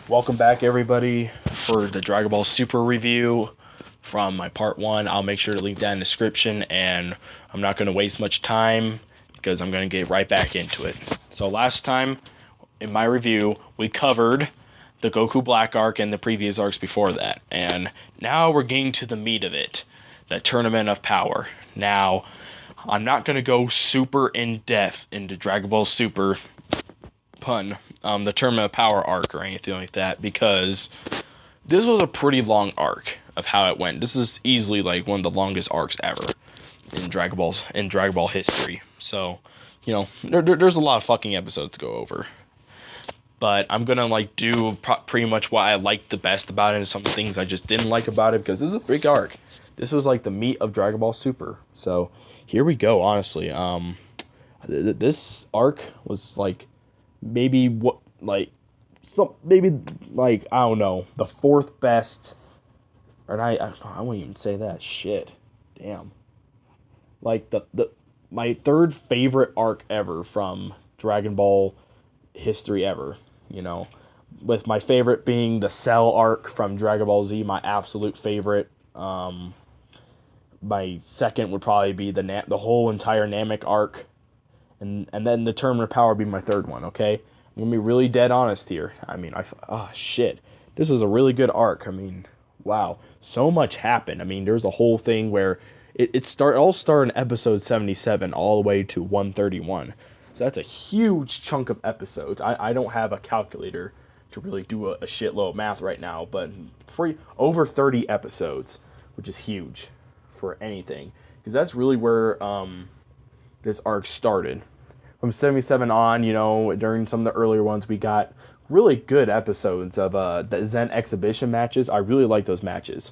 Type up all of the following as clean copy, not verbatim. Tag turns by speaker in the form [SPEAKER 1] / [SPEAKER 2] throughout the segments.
[SPEAKER 1] Welcome back, everybody, for the Dragon Ball Super review from my part 1. I'll make sure to link that in the description, and I'm not going to waste much time because I'm going to get right back into it. So last time, in my review, we covered the Goku Black arc and the previous arcs before that, and now we're getting to the meat of it, the Tournament of Power. Now, I'm not going to go super in-depth into Dragon Ball Super the Tournament of Power arc or anything like that, because this was a pretty long arc of how it went. This is easily like one of the longest arcs ever in Dragon Ball history. So, there's a lot of fucking episodes to go over. But I'm gonna do pretty much what I liked the best about it and some things I just didn't like about it, because this is a big arc. This was like the meat of Dragon Ball Super. So here we go. Honestly, this arc was maybe I don't know, the fourth best, or I won't even say that shit. Damn. My third favorite arc ever from Dragon Ball history ever, with my favorite being the Cell arc from Dragon Ball Z, my absolute favorite. My second would probably be the whole entire Namek arc, and then the Tournament of Power would be my third one, okay? I'm gonna be really dead honest here. Shit. This was a really good arc. Wow. So much happened. There's a whole thing where it all started in episode 77 all the way to 131. So that's a huge chunk of episodes. I don't have a calculator to really do a shitload of math right now, but over 30 episodes, which is huge for anything. Because that's really where this arc started. From 77 on, during some of the earlier ones, we got really good episodes of the Zen exhibition matches. I really like those matches.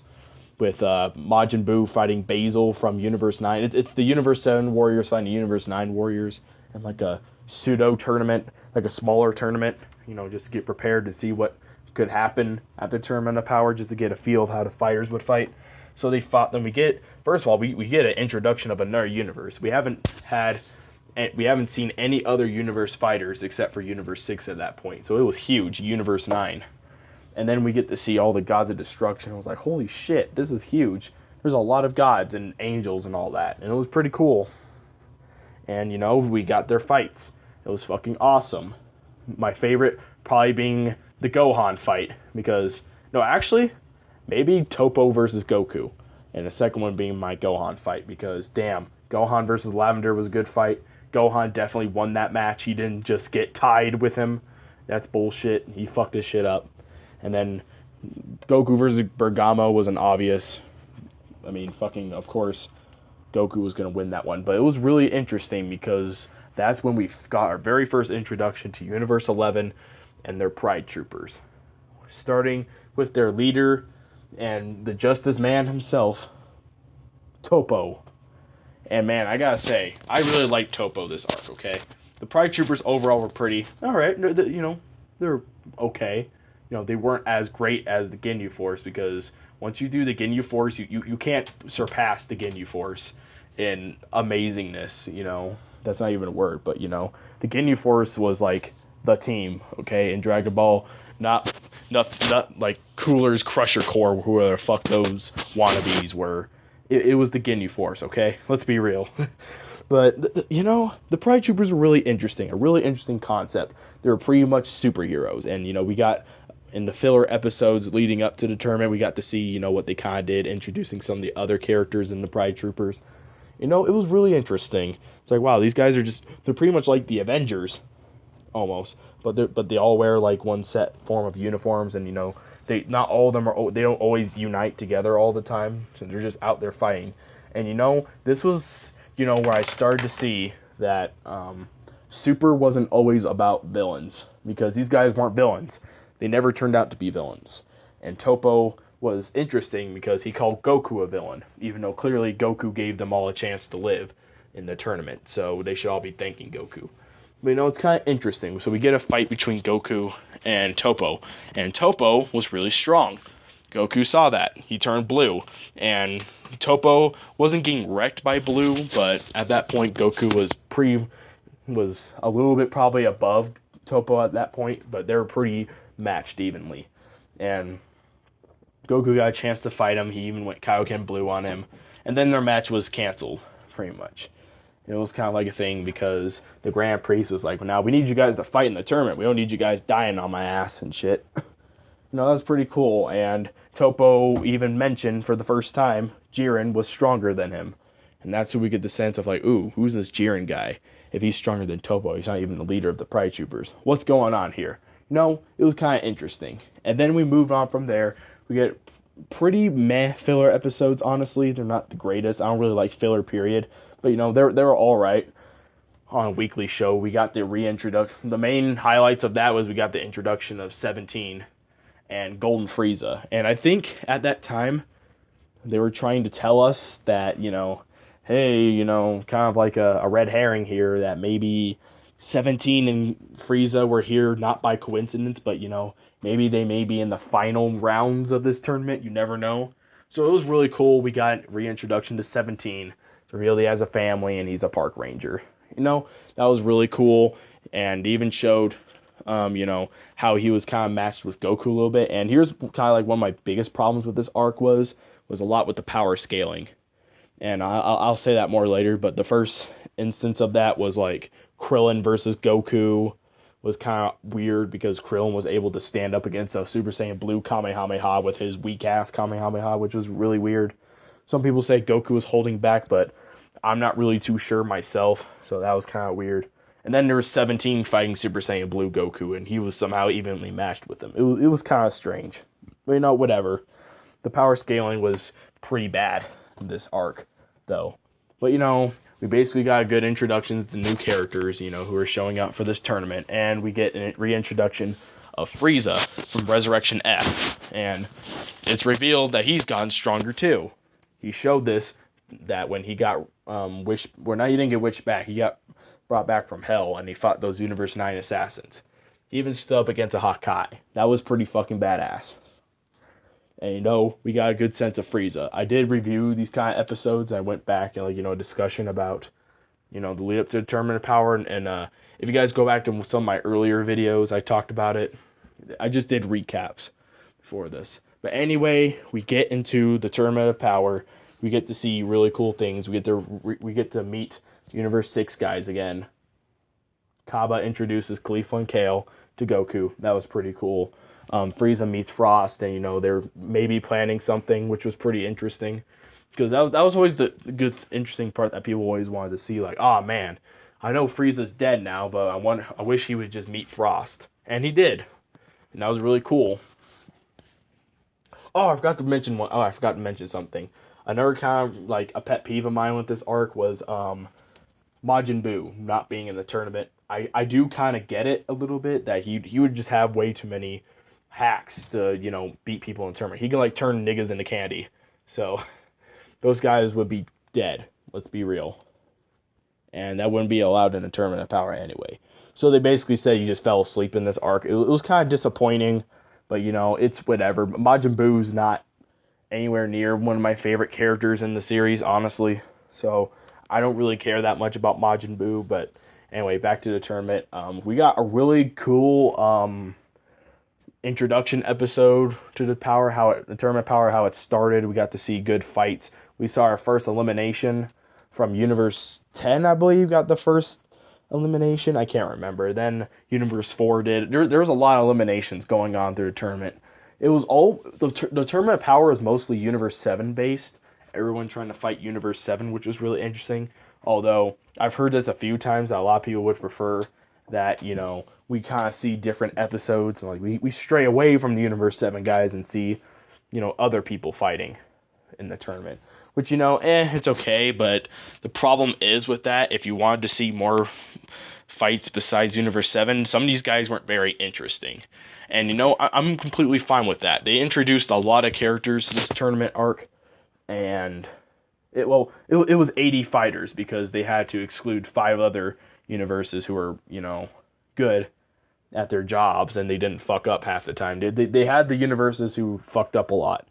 [SPEAKER 1] With Majin Buu fighting Basil from Universe 9. It's the Universe 7 Warriors fighting the Universe 9 Warriors. And a pseudo tournament, a smaller tournament, just to get prepared to see what could happen at the Tournament of Power, just to get a feel of how the fighters would fight. So they fought. Then we get an introduction of another universe. We haven't seen any other universe fighters except for Universe 6 at that point. So it was huge, Universe 9. And then we get to see all the gods of destruction. I was like, holy shit, this is huge. There's a lot of gods and angels and all that. And it was pretty cool. And, we got their fights. It was fucking awesome. My favorite probably being the Gohan fight. Maybe Toppo versus Goku. And the second one being my Gohan fight. Because, damn, Gohan versus Lavender was a good fight. Gohan definitely won that match. He didn't just get tied with him. That's bullshit. He fucked his shit up. And then Goku versus Bergamo was an obvious. Of course, Goku was going to win that one. But it was really interesting because that's when we got our very first introduction to Universe 11 and their Pride Troopers. Starting with their leader and the Justice Man himself, Toppo. And man, I gotta say, I really liked Toppo this arc, okay? The Pride Troopers overall were pretty alright, they're okay. They weren't as great as the Ginyu Force, because once you do the Ginyu Force, you can't surpass the Ginyu Force in amazingness, That's not even a word, but the Ginyu Force was like the team, okay, in Dragon Ball. Not like Cooler's Crusher Corps, whoever the fuck those wannabes were. It was the Ginyu Force, okay? Let's be real. But, the Pride Troopers were really interesting. A really interesting concept. They were pretty much superheroes. And, we got, in the filler episodes leading up to the tournament, we got to see, what they kind of did, introducing some of the other characters in the Pride Troopers. It was really interesting. It's like, wow, these guys they're pretty much like the Avengers, almost. But they all wear, one set form of uniforms, and, not all of them they don't always unite together all the time, so they're just out there fighting. And this was where I started to see that Super wasn't always about villains, because these guys weren't villains. They never turned out to be villains. And Toppo was interesting because he called Goku a villain, even though clearly Goku gave them all a chance to live in the tournament, so they should all be thanking Goku. But it's kind of interesting. So we get a fight between Goku and Toppo. And Toppo was really strong. Goku saw that. He turned blue. And Toppo wasn't getting wrecked by blue, but at that point Goku was a little bit probably above Topo at that point, but they were pretty matched evenly. And Goku got a chance to fight him. He even went Kaioken Blue on him. And then their match was canceled, pretty much. It was kind of like a thing because the Grand Priest was like, well, now we need you guys to fight in the tournament. We don't need you guys dying on my ass and shit. That was pretty cool. And Topo even mentioned for the first time Jiren was stronger than him. And that's who we get the sense of like, ooh, who's this Jiren guy? If he's stronger than Topo, he's not even the leader of the Pride Troopers. What's going on here? It was kind of interesting. And then we move on from there. We get pretty meh filler episodes, honestly. They're not the greatest. I don't really like filler, period. But, they're all right on a weekly show. We got the reintroduction. The main highlights of that was we got the introduction of 17 and Golden Frieza. And I think at that time, they were trying to tell us that, hey, kind of like a red herring here, that maybe 17 and Frieza were here not by coincidence, but, maybe they may be in the final rounds of this tournament. You never know. So it was really cool. We got reintroduction to 17. Revealed he has a family and he's a park ranger. That was really cool. And even showed, how he was kind of matched with Goku a little bit. And here's kind of like one of my biggest problems with this arc was a lot with the power scaling. And I'll say that more later. But the first instance of that was like Krillin versus Goku was kind of weird because Krillin was able to stand up against a Super Saiyan Blue Kamehameha with his weak-ass Kamehameha, which was really weird. Some people say Goku was holding back, but I'm not really too sure myself, so that was kind of weird. And then there was 17 fighting Super Saiyan Blue Goku, and he was somehow evenly matched with him. It was kind of strange. But, whatever. The power scaling was pretty bad in this arc, though. But, we basically got good introductions to new characters, who are showing up for this tournament. And we get a reintroduction of Frieza from Resurrection F. And it's revealed that he's gotten stronger, too. He showed this, that when he got he didn't get wished back. He got brought back from hell, and he fought those Universe 9 assassins. He even stood up against a Hakai. That was pretty fucking badass. And, we got a good sense of Frieza. I did review these kind of episodes. I went back and, discussion about, the lead up to the Tournament of Power. And if you guys go back to some of my earlier videos, I talked about it. I just did recaps for this. But anyway, we get into the Tournament of Power. We get to see really cool things. We get to meet Universe 6 guys again. Kaba introduces Caulifla and Kale to Goku. That was pretty cool. Frieza meets Frost, and they're maybe planning something, which was pretty interesting. Because that was always the good, interesting part that people always wanted to see. Like, oh man, I know Frieza's dead now, but I wish he would just meet Frost, and he did, and that was really cool. Oh, I forgot to mention something. Another kind of like a pet peeve of mine with this arc was Majin Buu not being in the tournament. I do kind of get it a little bit that he would just have way too many hacks to beat people in the tournament. He can like turn niggas into candy. So those guys would be dead. Let's be real. And that wouldn't be allowed in a Tournament of Power anyway. So they basically said he just fell asleep in this arc. It was kind of disappointing, but it's whatever. Majin Buu's not anywhere near one of my favorite characters in the series, honestly. So I don't really care that much about Majin Buu. But anyway, back to the tournament. We got a really cool introduction episode to the Tournament of Power, how it started. We got to see good fights. We saw our first elimination from Universe 10, I believe, got the first elimination. I can't remember. Then Universe 4 did. There was a lot of eliminations going on through the tournament. It was all the Tournament of Power is mostly Universe 7 based. Everyone trying to fight Universe 7, which was really interesting. Although I've heard this a few times that a lot of people would prefer that we kind of see different episodes, like we stray away from the Universe 7 guys and see other people fighting in the tournament, which it's okay. But the problem is with that, if you wanted to see more fights besides Universe 7, some of these guys weren't very interesting. And I'm completely fine with that. They introduced a lot of characters to this tournament arc, and it was 80 fighters because they had to exclude 5 other universes who were good at their jobs, and they didn't fuck up half the time. They had the universes who fucked up a lot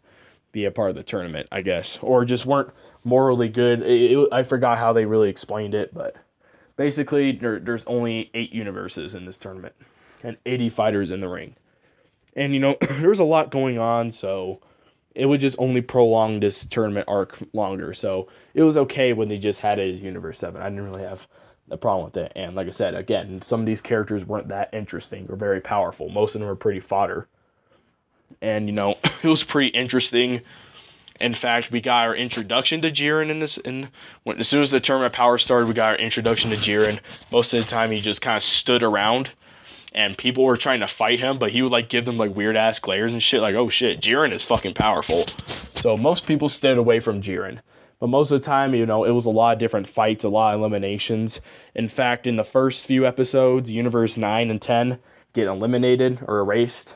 [SPEAKER 1] be a part of the tournament, I guess, or just weren't morally good. I forgot how they really explained it, but basically there's only 8 universes in this tournament. and 80 fighters in the ring. And, there was a lot going on, so it would just only prolong this tournament arc longer. So it was okay when they just had it as Universe 7. I didn't really have a problem with it. And like I said, again, some of these characters weren't that interesting or very powerful. Most of them were pretty fodder. And, it was pretty interesting. In fact, we got our introduction to Jiren as soon as the tournament power started, we got our introduction to Jiren. Most of the time, he just kind of stood around, and people were trying to fight him, but he would give them weird ass glares and shit. Oh shit, Jiren is fucking powerful. So most people stayed away from Jiren, but most of the time, it was a lot of different fights, a lot of eliminations. In fact, in the first few episodes, Universe 9 and 10 get eliminated or erased.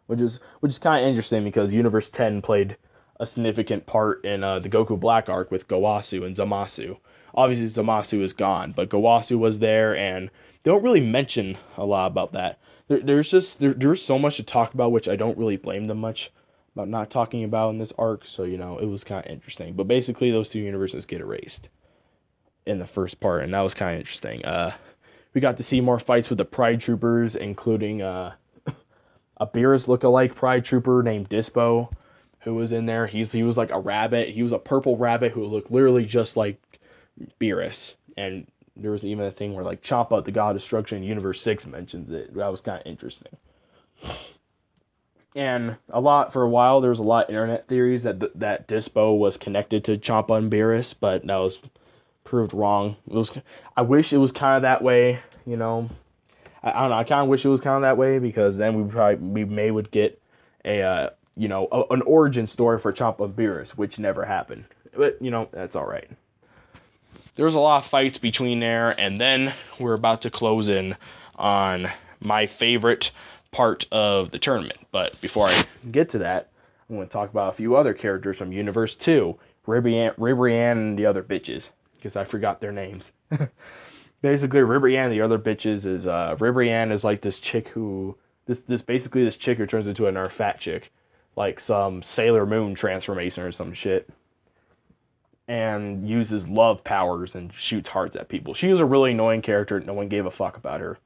[SPEAKER 1] Which is kind of interesting because Universe 10 played a significant part in the Goku Black arc with Gowasu and Zamasu. Obviously, Zamasu is gone, but Gowasu was there, and they don't really mention a lot about that. There's so much to talk about, which I don't really blame them much about not talking about in this arc. So it was kind of interesting. But basically, those two universes get erased in the first part, and that was kind of interesting. We got to see more fights with the Pride Troopers, including a Beerus look-alike Pride Trooper named Dispo, who was in there. He was like a rabbit. He was a purple rabbit who looked literally just like Beerus. And there was even a thing where Champa, the God of Destruction in Universe 6 mentions it. That was kind of interesting. And for a while, there was a lot of internet theories that Dispo was connected to Champa and Beerus, but that was proved wrong. I wish it was kind of that way, I don't know. I kind of wish it was kind of that way because then we would get an origin story for Champa and Beerus, which never happened. But that's all right. There was a lot of fights between there, and then we're about to close in on my favorite part of the tournament. But before I get to that, I'm going to talk about a few other characters from Universe 2, Ribrianne and the other bitches, because I forgot their names. Basically, Ribrianne and the other bitches is Ribrianne is this chick who this chick who turns into another fat chick, like some Sailor Moon transformation or some shit, and uses love powers and shoots hearts at people. She was a really annoying character. No one gave a fuck about her,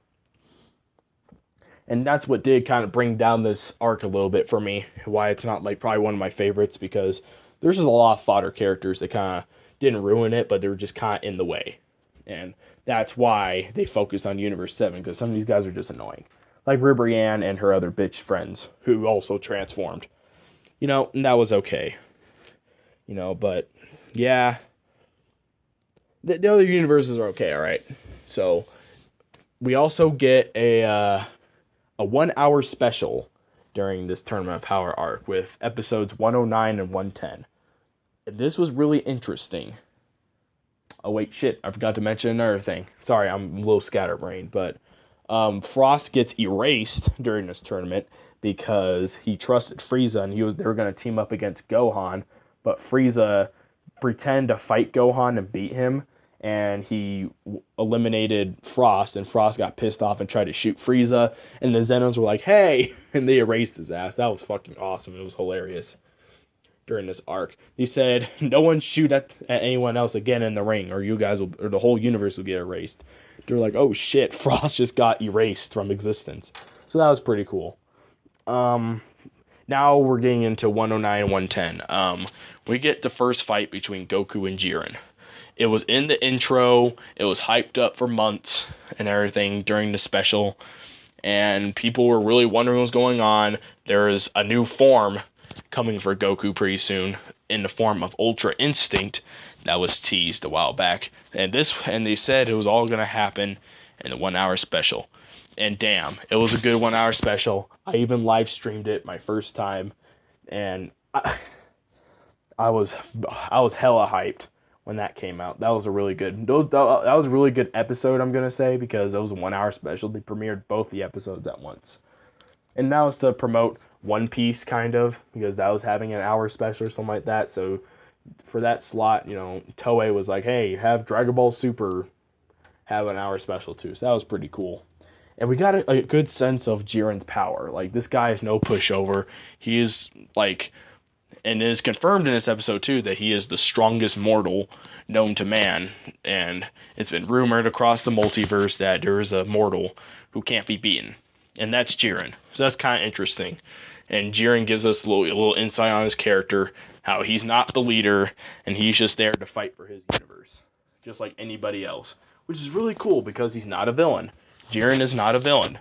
[SPEAKER 1] and that's what did kind of bring down this arc a little bit for me. Why it's not probably one of my favorites, because there's just a lot of fodder characters that kind of didn't ruin it, but they were just kind of in the way. And that's why they focused on Universe 7, because some of these guys are just annoying. Like Ribrianne and her other bitch friends, who also transformed. And that was okay. But, yeah. The other universes are okay, alright? So, we also get a 1 hour special during this Tournament of Power arc with episodes 109 and 110. And this was really interesting. Oh, wait, shit, I forgot to mention another thing. Sorry, I'm a little scatterbrained, but Frost gets erased during this tournament because he trusted Frieza, and they were going to team up against Gohan, but Frieza pretended to fight Gohan and beat him, and he eliminated Frost, and Frost got pissed off and tried to shoot Frieza, and the Zenos were like, hey, and they erased his ass. That was fucking awesome. It was hilarious. During this arc, he said, no one shoot at anyone else again in the ring, or you guys will, or the whole universe will get erased. They're like, oh shit, Frost just got erased from existence. So that was pretty cool. Now we're getting into 109 and 110. We get the first fight between Goku and Jiren. It was in the intro, it was hyped up for months and everything during the special, and people were really wondering what was going on. There is a new form coming for Goku pretty soon in the form of Ultra Instinct that was teased a while back, and they said it was all going to happen in the 1 hour special. And damn, it was a good 1 hour special. I even live streamed it my first time, and I was hella hyped when that came out. That was a really good that was a really good episode, I'm gonna say, because it was a 1 hour special. They premiered both the episodes at once, and that was to promote One Piece, kind of, because that was having an hour special or something like that. So for that slot, Toei was like, hey, have Dragon Ball Super have an hour special too. So that was pretty cool. And we got a good sense of Jiren's power. Like, this guy is no pushover. He is, and it is confirmed in this episode too that he is the strongest mortal known to man. And it's been rumored across the multiverse that there is a mortal who can't be beaten, and that's Jiren. So that's kind of interesting. And Jiren gives us a little insight on his character, how he's not the leader, and he's just there to fight for his universe, just like anybody else, which is really cool because he's not a villain. Jiren is not a villain.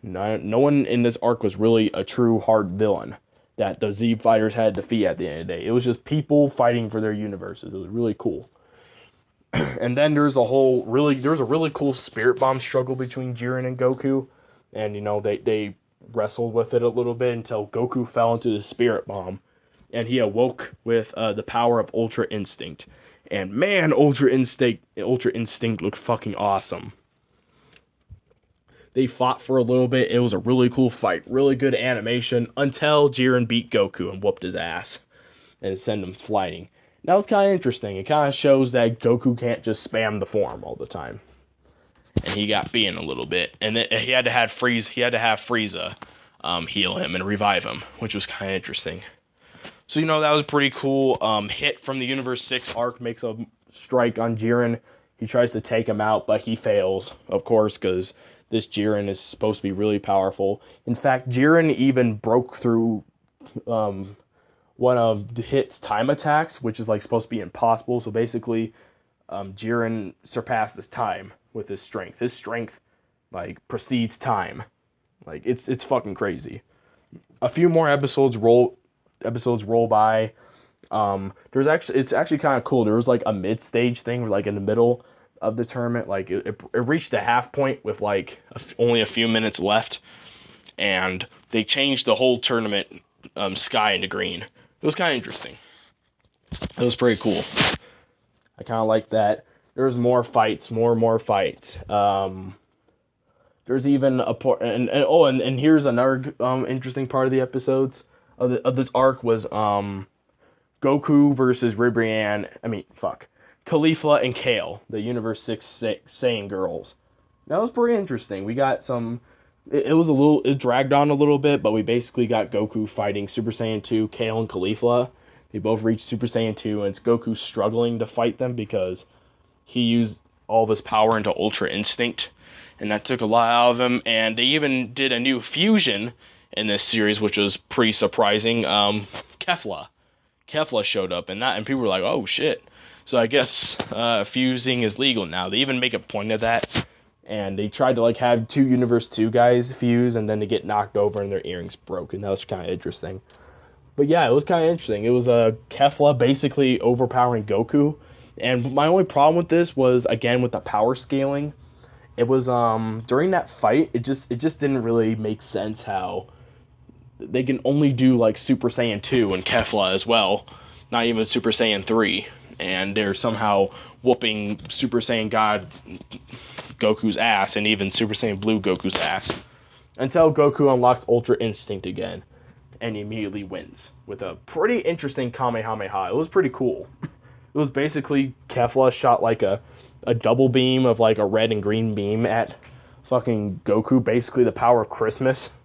[SPEAKER 1] No one in this arc was really a true hard villain that the Z fighters had to defeat at the end of the day. It was just people fighting for their universes. It was really cool. And then there's a really cool spirit bomb struggle between Jiren and Goku, and they wrestled with it a little bit until Goku fell into the spirit bomb, and he awoke with the power of Ultra Instinct. And man, Ultra Instinct looked fucking awesome. They fought for a little bit. It was a really cool fight, really good animation, until Jiren beat Goku and whooped his ass and sent him flying. That was kind of interesting. It kind of shows that Goku can't just spam the form all the time. And he got beaten a little bit, and then he had to have Frieza heal him and revive him, which was kind of interesting. So that was pretty cool. Hit from the Universe 6 arc makes a strike on Jiren. He tries to take him out, but he fails, of course, because this Jiren is supposed to be really powerful. In fact, Jiren even broke through one of the Hit's time attacks, which is supposed to be impossible. So basically, Jiren surpassed his time with his strength. His strength precedes time. It's fucking crazy. A few more episodes roll by. It's actually kind of cool. There was a mid-stage thing where in the middle of the tournament, it reached the half point with only a few minutes left, and they changed the whole tournament sky into green. It was kind of interesting. It was pretty cool. I kind of like that. There's more fights, more fights. There's even a part, and here's another interesting part of the episodes of this arc was Goku versus Caulifla and Kale, the Universe 6 Saiyan girls. That was pretty interesting. We got some. It dragged on a little bit, but we basically got Goku fighting Super Saiyan 2, Kale and Caulifla. They both reached Super Saiyan 2, and it's Goku struggling to fight them because he used all of his power into Ultra Instinct, and that took a lot out of him. And they even did a new fusion in this series, which was pretty surprising. Kefla showed up, and people were like, "Oh shit!" So I guess fusing is legal now. They even make a point of that. And they tried to have two Universe 2 guys fuse, and then they get knocked over and their earrings broken. That was kind of interesting. But yeah, it was kind of interesting. It was Kefla basically overpowering Goku. And my only problem with this was, again, with the power scaling. It was during that fight, it just didn't really make sense how they can only do Super Saiyan 2 and Kefla as well, not even Super Saiyan 3. And they're somehow whooping Super Saiyan God Goku's ass, and even Super Saiyan Blue Goku's ass, until Goku unlocks Ultra Instinct again, and he immediately wins with a pretty interesting Kamehameha. It was pretty cool. It was basically Kefla shot a double beam of a red and green beam at fucking Goku, basically the power of Christmas,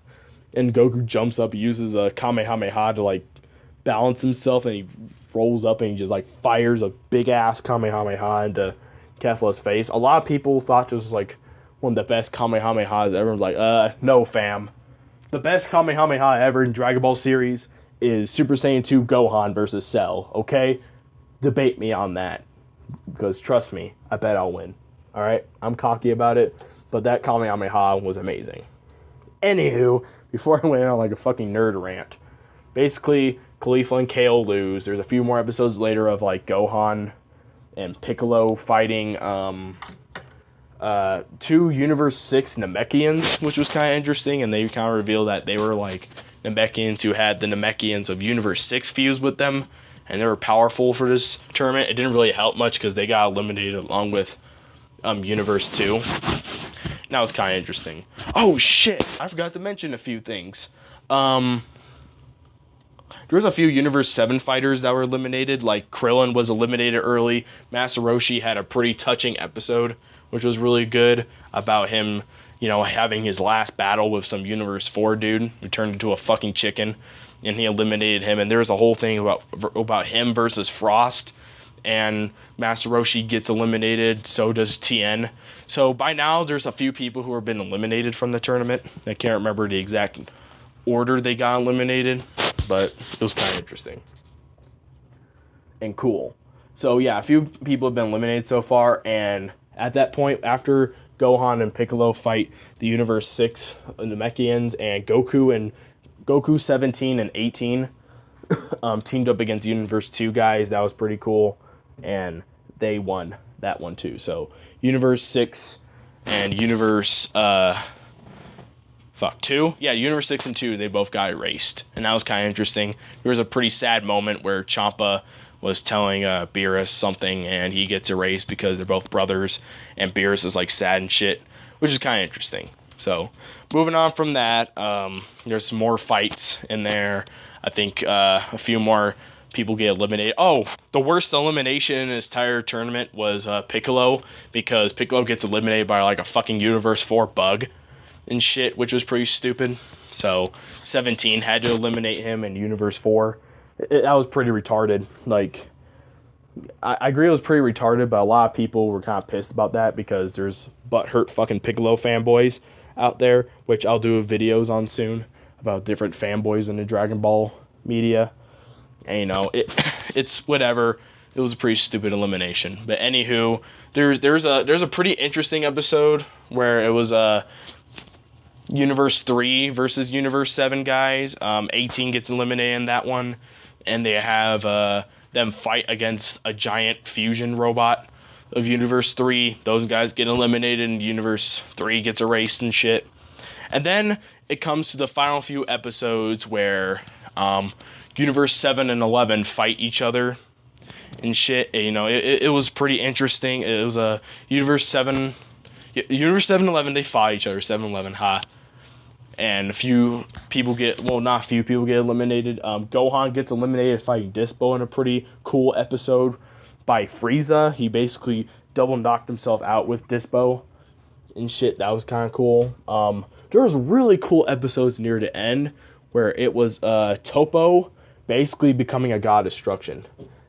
[SPEAKER 1] and Goku jumps up, uses a Kamehameha to balance himself, and he rolls up and he just fires a big ass Kamehameha into Kefla's face. A lot of people thought this was one of the best Kamehamehas ever. No fam. The best Kamehameha ever in Dragon Ball series is Super Saiyan 2 Gohan versus Cell, okay? Debate me on that. Because trust me, I bet I'll win. Alright? I'm cocky about it, but that Kamehameha was amazing. Anywho, before I went on a fucking nerd rant, basically, Caulifla and Kale lose. There's a few more episodes later of Gohan and Piccolo fighting two Universe 6 Namekians, which was kind of interesting, and they kind of revealed that they were Namekians who had the Namekians of Universe 6 fused with them, and they were powerful for this tournament. It didn't really help much because they got eliminated along with Universe 2. That was kind of interesting. Oh shit, I forgot to mention a few things. There was a few Universe 7 fighters that were eliminated, Krillin was eliminated early. Master Roshi had a pretty touching episode, which was really good, about him, having his last battle with some Universe 4 dude who turned into a fucking chicken, and he eliminated him. And there was a whole thing about him versus Frost, and Master Roshi gets eliminated. So does Tien. So by now, there's a few people who have been eliminated from the tournament. I can't remember the exact order they got eliminated, but it was kind of interesting and cool. So yeah, a few people have been eliminated so far, and at that point, after Gohan and Piccolo fight the Universe 6 Namekians, and Goku 17 and 18 teamed up against Universe 2 guys. That was pretty cool, and they won that one too. So Universe 6 and Universe 2? Yeah, Universe 6 and 2, they both got erased, and that was kind of interesting. There was a pretty sad moment where Champa was telling Beerus something, and he gets erased because they're both brothers, and Beerus is like sad and shit, which is kind of interesting. So, moving on from that, there's some more fights in there. I think a few more people get eliminated. Oh, the worst elimination in this entire tournament was Piccolo, because Piccolo gets eliminated by like a fucking Universe 4 bug and shit, which was pretty stupid. So 17 had to eliminate him in Universe 4. That was pretty retarded. Like, I agree it was pretty retarded, but a lot of people were kind of pissed about that because there's butthurt fucking Piccolo fanboys out there, which I'll do videos on soon about different fanboys in the Dragon Ball media. And you know, it's whatever. It was a pretty stupid elimination. But anywho, there's a pretty interesting episode where it was Universe 3 versus Universe 7 guys. 18 gets eliminated in that one, and they have them fight against a giant fusion robot of Universe 3. Those guys get eliminated, and Universe 3 gets erased and shit. And then it comes to the final few episodes where Universe 7 and 11 fight each other and shit. And, you know, it was pretty interesting. It was a Universe 7 and 11, they fought each other, 7 and 11, ha. And a few people get, well, not a few people get eliminated. Gohan gets eliminated fighting Dispo in a pretty cool episode by Frieza. He basically double knocked himself out with Dispo and shit. That was kind of cool. There was really cool episodes near the end where it was Topo basically becoming a god destruction.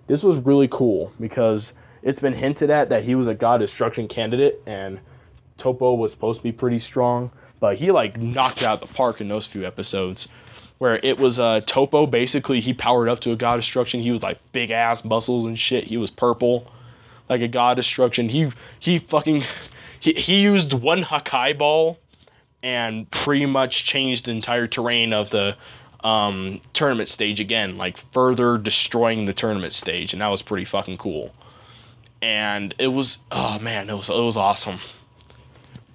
[SPEAKER 1] This was really cool because it's been hinted at that he was a god destruction candidate, and Topo was supposed to be pretty strong, but he like knocked it out of the park in those few episodes where it was Topo basically, he powered up to a god destruction. He was like big ass muscles and shit. He was purple like a god destruction. He used one Hakai ball and pretty much changed the entire terrain of the tournament stage again, like further destroying the tournament stage, and that was pretty fucking cool. And it was, oh man, it was awesome.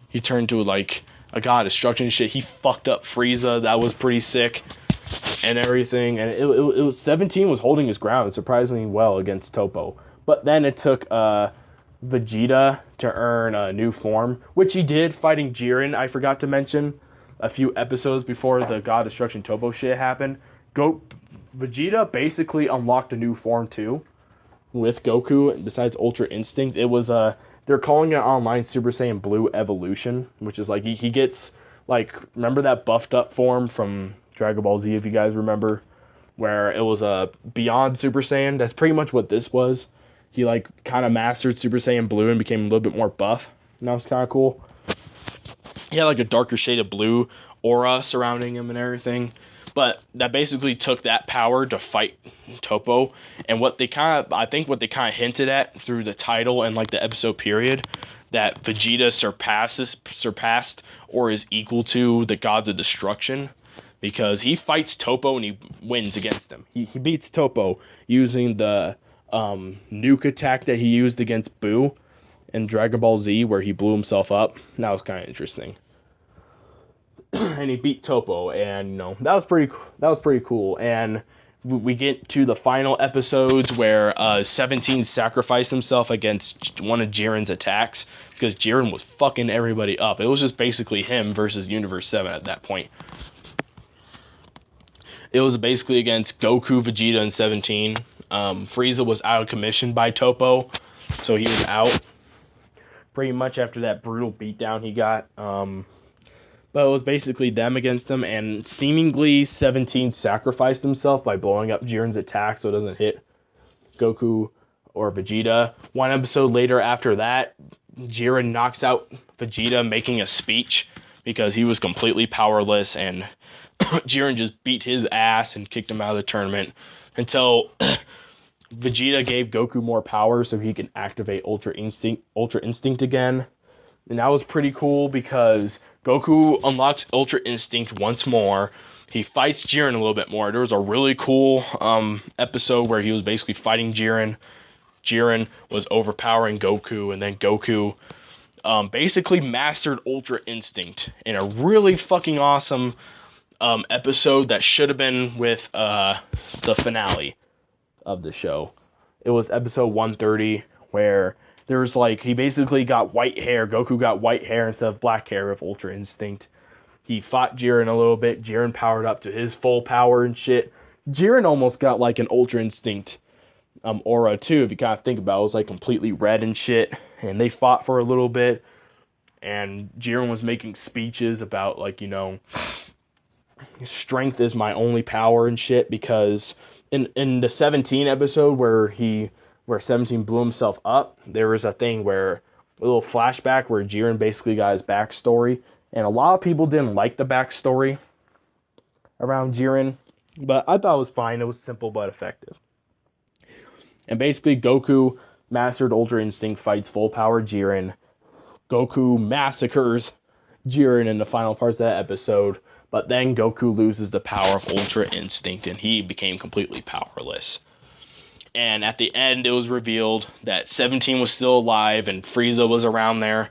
[SPEAKER 1] He turned to like a god destruction shit. He fucked up Frieza. That was pretty sick and everything. And it was 17 was holding his ground surprisingly well against Topo. But then it took Vegeta to earn a new form, which he did fighting Jiren. I forgot to mention a few episodes before the god destruction Topo shit happened. Vegeta basically unlocked a new form too with Goku. Besides Ultra Instinct, it was they're calling it online Super Saiyan Blue Evolution, which is like he gets like, remember that buffed up form from Dragon Ball Z, if you guys remember, where it was a beyond Super Saiyan. That's pretty much what this was. He like kind of mastered Super Saiyan Blue and became a little bit more buff. And that was kind of cool. He had like a darker shade of blue aura surrounding him and everything. But that basically took that power to fight Topo. And what they kind of hinted at through the title and like the episode period, that Vegeta surpassed or is equal to the gods of destruction, because he fights Topo and he wins against them. He beats Topo using the nuke attack that he used against Buu in Dragon Ball Z, where he blew himself up. That was kind of interesting. And he beat Topo, and you know, that was pretty cool. And we get to the final episodes where 17 sacrificed himself against one of Jiren's attacks, because Jiren was fucking everybody up. It was just basically him versus Universe 7 at that point. It was basically against Goku, Vegeta, and 17. Frieza was out of commission by Topo, so he was out pretty much after that brutal beatdown he got. But it was basically them against them, and seemingly 17 sacrificed himself by blowing up Jiren's attack so it doesn't hit Goku or Vegeta. One episode later after that, Jiren knocks out Vegeta making a speech because he was completely powerless, and Jiren just beat his ass and kicked him out of the tournament until Vegeta gave Goku more power so he can activate Ultra Instinct again. And that was pretty cool because Goku unlocks Ultra Instinct once more. He fights Jiren a little bit more. There was a really cool episode where he was basically fighting Jiren. Jiren was overpowering Goku, and then Goku basically mastered Ultra Instinct in a really fucking awesome episode that should have been with the finale of the show. It was episode 130 where there was like, he basically got white hair. Goku got white hair instead of black hair with Ultra Instinct. He fought Jiren a little bit. Jiren powered up to his full power and shit. Jiren almost got like an Ultra Instinct aura too, if you kind of think about it. It was like completely red and shit. And they fought for a little bit. And Jiren was making speeches about like, you know, strength is my only power and shit, because in the 17 episode where 17 blew himself up, there was a thing where a little flashback where Jiren basically got his backstory, and a lot of people didn't like the backstory around Jiren, but I thought it was fine. It was simple but effective. And basically Goku mastered Ultra Instinct, fights full power Jiren. Goku massacres Jiren in the final parts of that episode, but then Goku loses the power of Ultra Instinct and he became completely powerless. And at the end, it was revealed that 17 was still alive and Frieza was around there.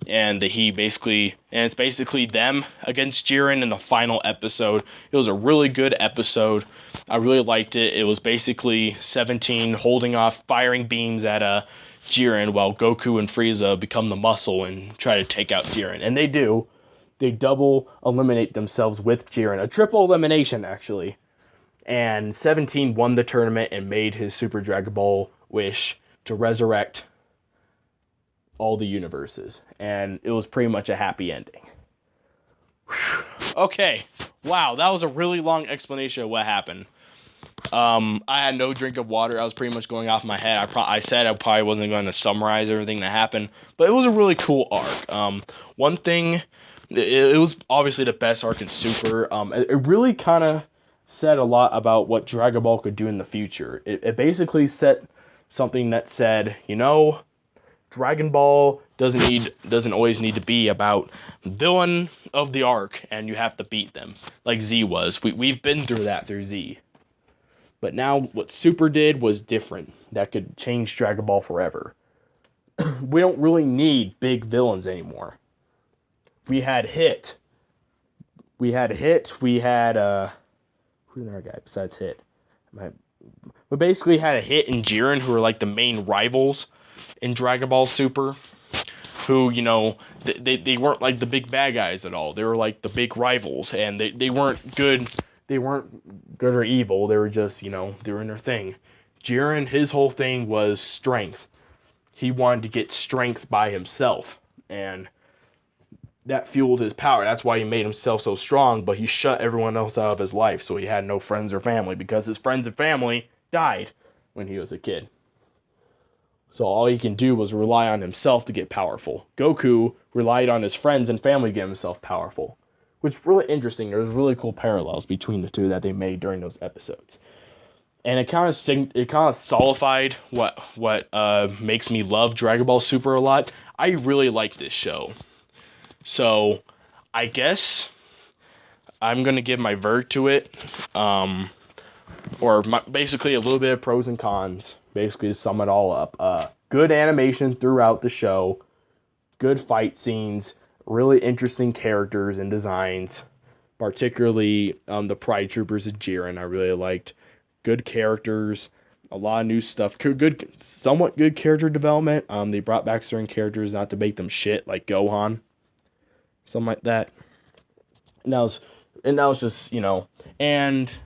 [SPEAKER 1] And it's basically them against Jiren in the final episode. It was a really good episode. I really liked it. It was basically 17 holding off firing beams at Jiren while Goku and Frieza become the muscle and try to take out Jiren. And they do. They double eliminate themselves with Jiren. A triple elimination, actually. And 17 won the tournament and made his Super Dragon Ball wish to resurrect all the universes. And it was pretty much a happy ending. Okay. Wow, that was a really long explanation of what happened. I had no drink of water. I was pretty much going off my head. I said I probably wasn't going to summarize everything that happened. But it was a really cool arc. One thing, it was obviously the best arc in Super. It really kind of said a lot about what Dragon Ball could do in the future. It basically set something that said, you know, Dragon Ball doesn't always need to be about villain of the arc and you have to beat them like Z was. We've been through that through Z. But now what Super did was different. That could change Dragon Ball forever. We don't really need big villains anymore. We had Hit. We had who's another guy besides Hit? We basically had a Hit and Jiren, who were like the main rivals in Dragon Ball Super, who, you know, they weren't like the big bad guys at all. They were like the big rivals, and they weren't good. They weren't good or evil. They were just, you know, doing their thing. Jiren, his whole thing was strength. He wanted to get strength by himself, and that fueled his power. That's why he made himself so strong, but he shut everyone else out of his life, so he had no friends or family, because his friends and family died when he was a kid. So all he can do was rely on himself to get powerful. Goku relied on his friends and family to get himself powerful, which is really interesting. There's really cool parallels between the two that they made during those episodes. And it kind of solidified what makes me love Dragon Ball Super a lot. I really like this show. So, I guess I'm going to give my verdict to it, basically a little bit of pros and cons, basically to sum it all up. Good animation throughout the show, good fight scenes, really interesting characters and designs, particularly the Pride Troopers and Jiren I really liked. Good characters, a lot of new stuff, somewhat good character development. They brought back certain characters not to make them shit, like Gohan. Something like that. And that was just, you know, and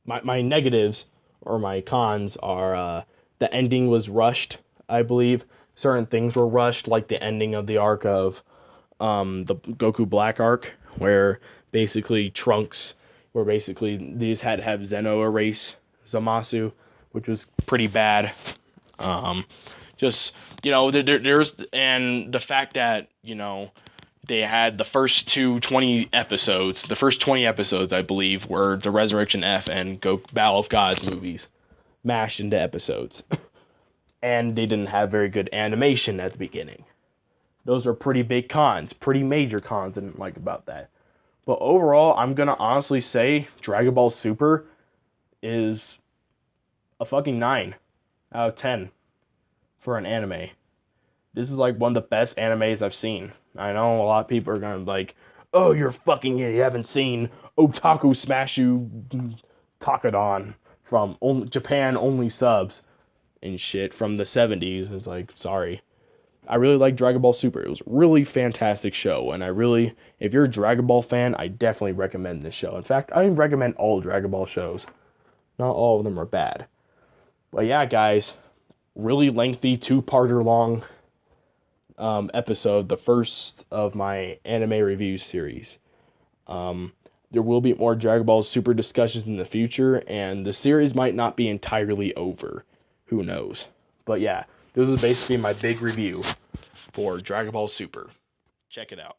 [SPEAKER 1] my negatives or my cons are the ending was rushed, I believe. Certain things were rushed, like the ending of the arc of the Goku Black arc, where basically they just had to have Zeno erase Zamasu, which was pretty bad. Just, there's, and the fact that, they had the first 20 episodes, I believe, were the Resurrection F and Battle of Gods movies mashed into episodes. And they didn't have very good animation at the beginning. Those are pretty big cons, pretty major cons I didn't like about that. But overall, I'm going to honestly say Dragon Ball Super is a fucking 9 out of 10 for an anime. This is like one of the best animes I've seen. I know a lot of people are going to be like, oh, you're fucking idiot, you haven't seen Otaku Smashu Takadon from Japan only subs and shit from the 70s. It's like, sorry. I really like Dragon Ball Super. It was a really fantastic show, and if you're a Dragon Ball fan, I definitely recommend this show. In fact, I recommend all Dragon Ball shows. Not all of them are bad. But yeah, guys, really lengthy, 2-parter long episode, the first of my anime review series. There will be more Dragon Ball Super discussions in the future, and the series might not be entirely over. Who knows? But yeah, this is basically my big review for Dragon Ball Super. Check it out.